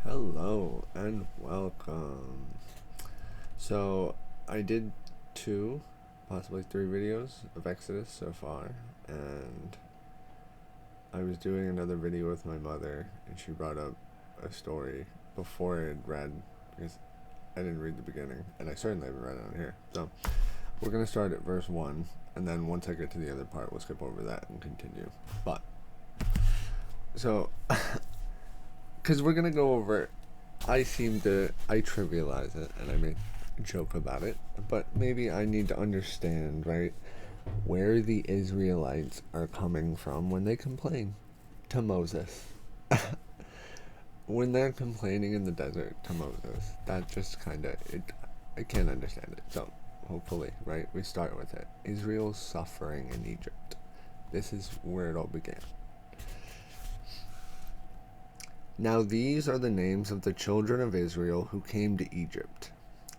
Hello and welcome. So, I did two, possibly three videos of Exodus so far, and I was doing another video with my mother, and she brought up a story before I had read, because I didn't read the beginning, and I certainly haven't read it on here. So, we're going to start at verse 1, and then once I get to the other part, we'll skip over that and continue. But, so, because we're going to go over I trivialize it and I make a joke about it, but maybe I need to understand, right, where the Israelites are coming from when they complain to Moses. When they're complaining in the desert to Moses, that just I can't understand it. So, hopefully, right, we start with it. Israel's suffering in Egypt. This is where it all began. Now these are the names of the children of Israel who came to Egypt.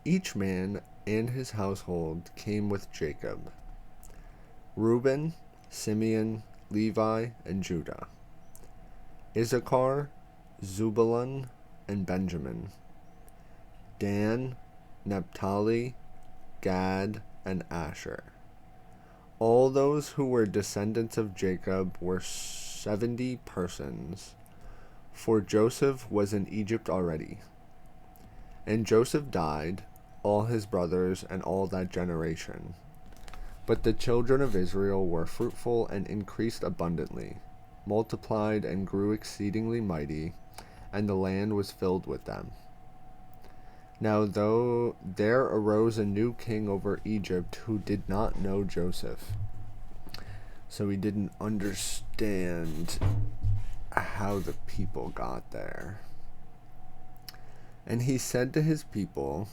Each man and his household came with Jacob: Reuben, Simeon, Levi, and Judah; Issachar, Zebulun, and Benjamin; Dan, Naphtali, Gad, and Asher. All those who were descendants of Jacob were 70 persons, for Joseph was in Egypt already. And Joseph died, all his brothers, and all that generation. But the children of Israel were fruitful and increased abundantly, multiplied and grew exceedingly mighty, and the land was filled with them. Now though there arose a new king over Egypt who did not know Joseph. So he didn't understand how the people got there. And he said to his people,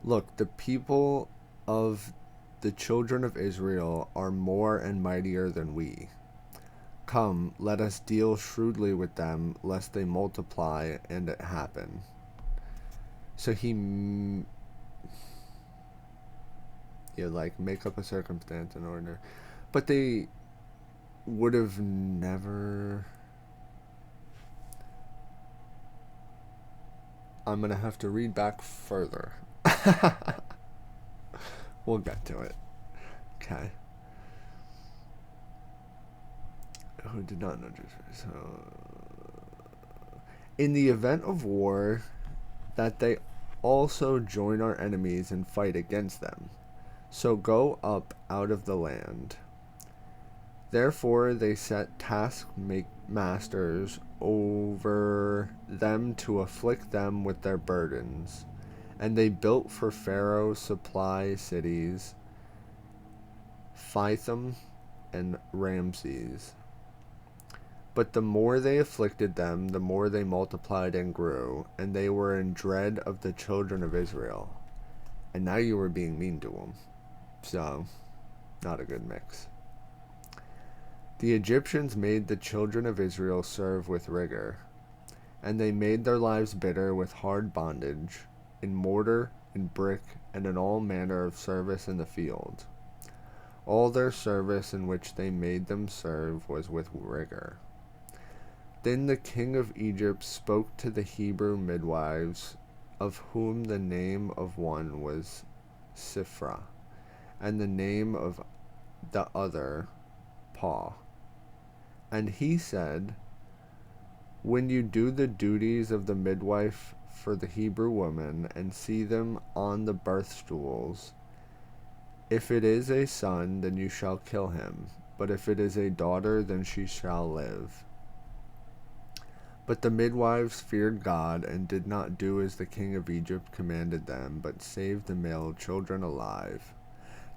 "Look, the people of the children of Israel are more and mightier than we. Come, let us deal shrewdly with them, lest they multiply and it happen." So make up a circumstance in order. But they would have never... I'm going to have to read back further. We'll get to it. Okay. Who did not know Jesus? So, in the event of war, that they also join our enemies and fight against them. So go up out of the land. Therefore they set taskmasters over them to afflict them with their burdens. And they built for Pharaoh supply cities, Pithom and Ramses. But the more they afflicted them, the more they multiplied and grew, and they were in dread of the children of Israel. And now you were being mean to them. So, not a good mix. The Egyptians made the children of Israel serve with rigor, and they made their lives bitter with hard bondage, in mortar, in brick, and in all manner of service in the field. All their service in which they made them serve was with rigor. Then the king of Egypt spoke to the Hebrew midwives, of whom the name of one was Shiphrah, and the name of the other Puah. And he said, "When you do the duties of the midwife for the Hebrew woman, and see them on the birth stools, if it is a son, then you shall kill him, but if it is a daughter, then she shall live." But the midwives feared God, and did not do as the king of Egypt commanded them, but saved the male children alive.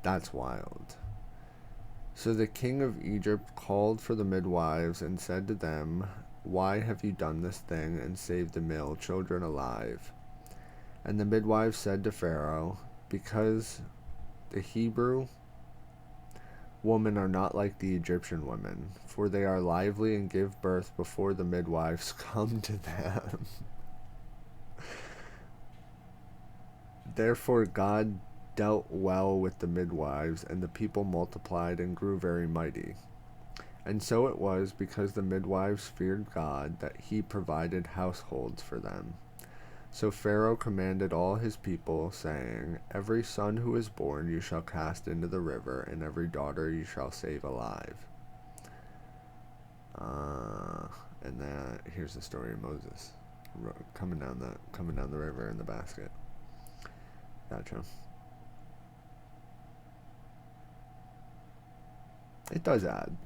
That's wild. So the king of Egypt called for the midwives, and said to them, "Why have you done this thing, and saved the male children alive?" And the midwives said to Pharaoh, "Because the Hebrew women are not like the Egyptian women, for they are lively and give birth before the midwives come to them." Therefore God dealt well with the midwives, and the people multiplied and grew very mighty. And so it was because the midwives feared God that he provided households for them. So Pharaoh commanded all his people, saying, Every son who is born you shall cast into the river, and every daughter you shall save alive. And here's the story of Moses coming down the river in the basket. Gotcha. It does add.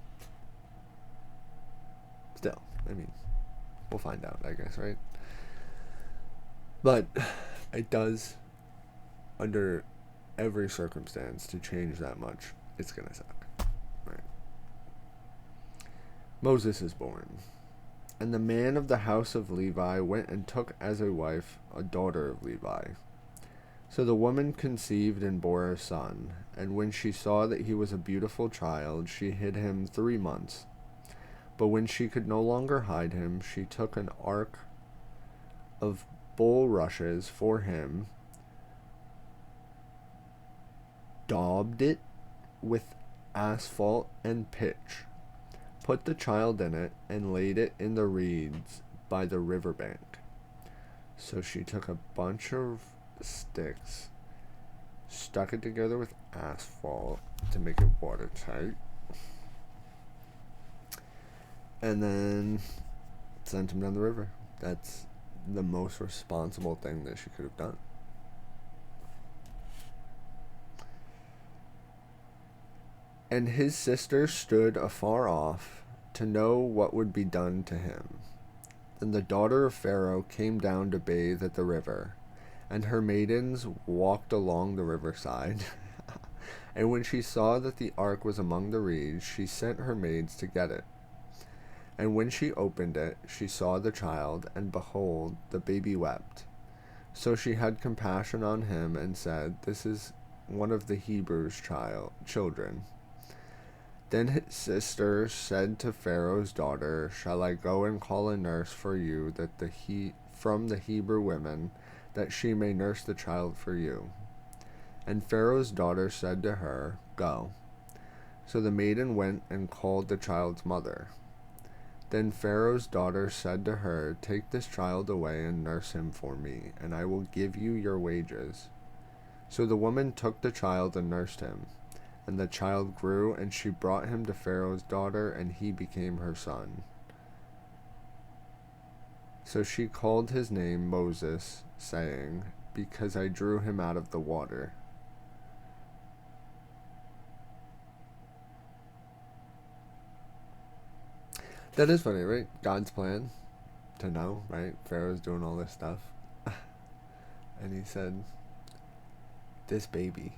Still, I mean, we'll find out, I guess, right? But it does, under every circumstance, to change that much, it's gonna suck, right? Moses is born. And the man of the house of Levi went and took as a wife a daughter of Levi. So the woman conceived and bore a son, and when she saw that he was a beautiful child, she hid him 3 months. But when she could no longer hide him, she took an ark of bulrushes for him, daubed it with asphalt and pitch, put the child in it, and laid it in the reeds by the riverbank. So she took a bunch of sticks, stuck it together with asphalt to make it watertight, and then sent him down the river. That's the most responsible thing that she could have done. And his sister stood afar off to know what would be done to him. Then the daughter of Pharaoh came down to bathe at the river, and her maidens walked along the riverside. And when she saw that the ark was among the reeds, she sent her maids to get it. And when she opened it, she saw the child, and behold, the baby wept. So she had compassion on him, and said, This is one of the Hebrews' children. Then his sister said to Pharaoh's daughter, Shall I go and call a nurse for you from the Hebrew women, that she may nurse the child for you? And Pharaoh's daughter said to her, Go. So the maiden went and called the child's mother. Then Pharaoh's daughter said to her, Take this child away and nurse him for me, and I will give you your wages. So the woman took the child and nursed him. And the child grew, and she brought him to Pharaoh's daughter, and he became her son. So she called his name Moses, saying, Because I drew him out of the water. That is funny, right? God's plan to know, right? Pharaoh's doing all this stuff. And he said, This baby.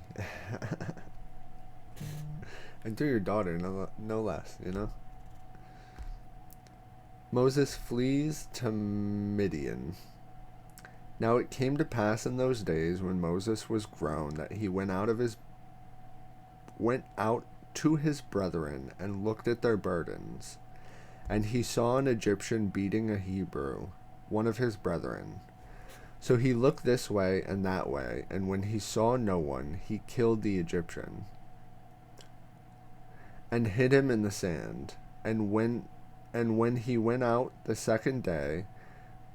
And through your daughter, no less, you know? Moses flees to Midian. Now it came to pass in those days when Moses was grown that he went out to his brethren and looked at their burdens. And he saw an Egyptian beating a Hebrew, one of his brethren. So he looked this way and that way, and when he saw no one, he killed the Egyptian and hid him in the sand. And when he went out the second day,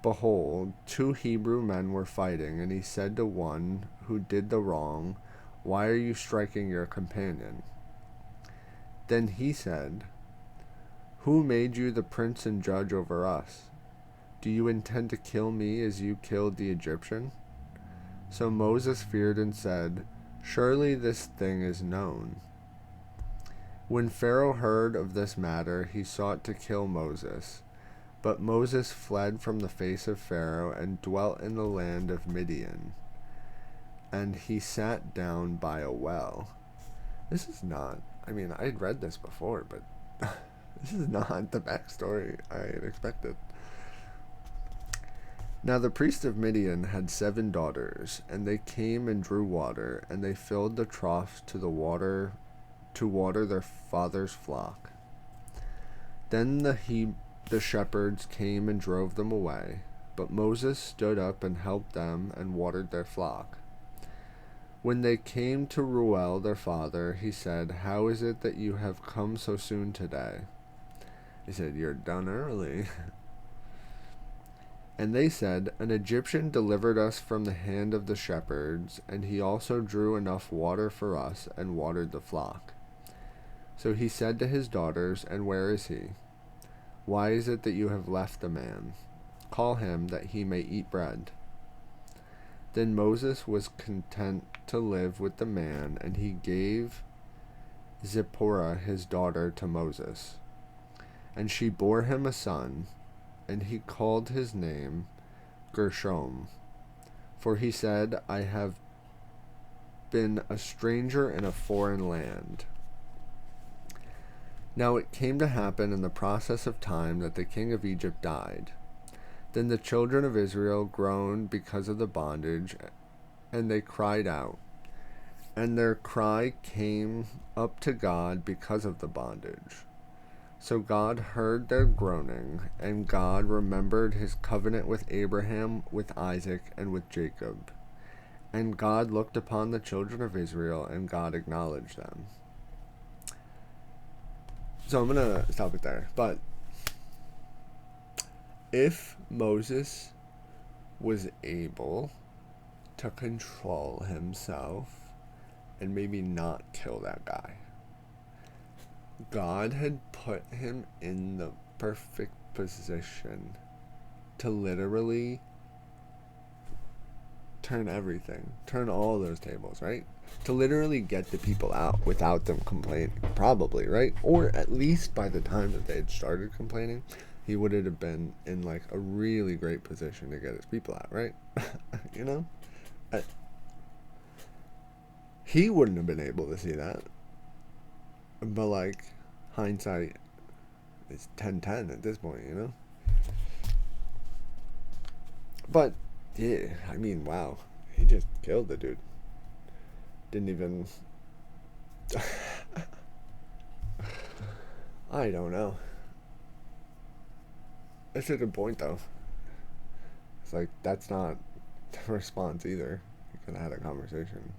behold, 2 Hebrew men were fighting, and he said to one who did the wrong, Why are you striking your companion? Then he said, Who made you the prince and judge over us? Do you intend to kill me as you killed the Egyptian? So Moses feared and said, Surely this thing is known. When Pharaoh heard of this matter, he sought to kill Moses. But Moses fled from the face of Pharaoh and dwelt in the land of Midian. And he sat down by a well. This is not, I'd read this before, but this is not the backstory I had expected. Now the priest of Midian had 7 daughters, and they came and drew water, and they filled the troughs to water their father's flock. Then the shepherds came and drove them away, but Moses stood up and helped them and watered their flock. When they came to Reuel their father, he said, How is it that you have come so soon today? He said, "You're done early." And they said, "An Egyptian delivered us from the hand of the shepherds, and he also drew enough water for us and watered the flock." So he said to his daughters, "And where is he? Why is it that you have left the man? Call him, that he may eat bread." Then Moses was content to live with the man, and he gave Zipporah his daughter to Moses. And she bore him a son, and he called his name Gershom. For he said, "I have been a stranger in a foreign land." Now it came to happen in the process of time that the king of Egypt died. Then the children of Israel groaned because of the bondage, and they cried out. And their cry came up to God because of the bondage. So God heard their groaning, and God remembered his covenant with Abraham, with Isaac, and with Jacob. And God looked upon the children of Israel, and God acknowledged them. So I'm going to stop it there. But if Moses was able to control himself and maybe not kill that guy, God had put him in the perfect position to literally turn all those tables, right? To literally get the people out without them complaining, probably, right? Or at least by the time that they had started complaining, he would have been in like a really great position to get his people out, right? You know? He wouldn't have been able to see that. But like, hindsight is 10-10 at this point, you know? But yeah, I mean, wow. He just killed the dude. Didn't even I don't know. That's a good point though. It's like that's not the response either. You could have had a conversation.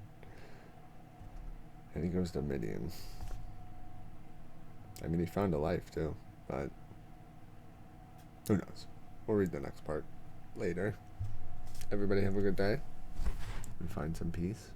And he goes to Midian. I mean, he found a life too, but who knows? We'll read the next part later. Everybody have a good day and find some peace.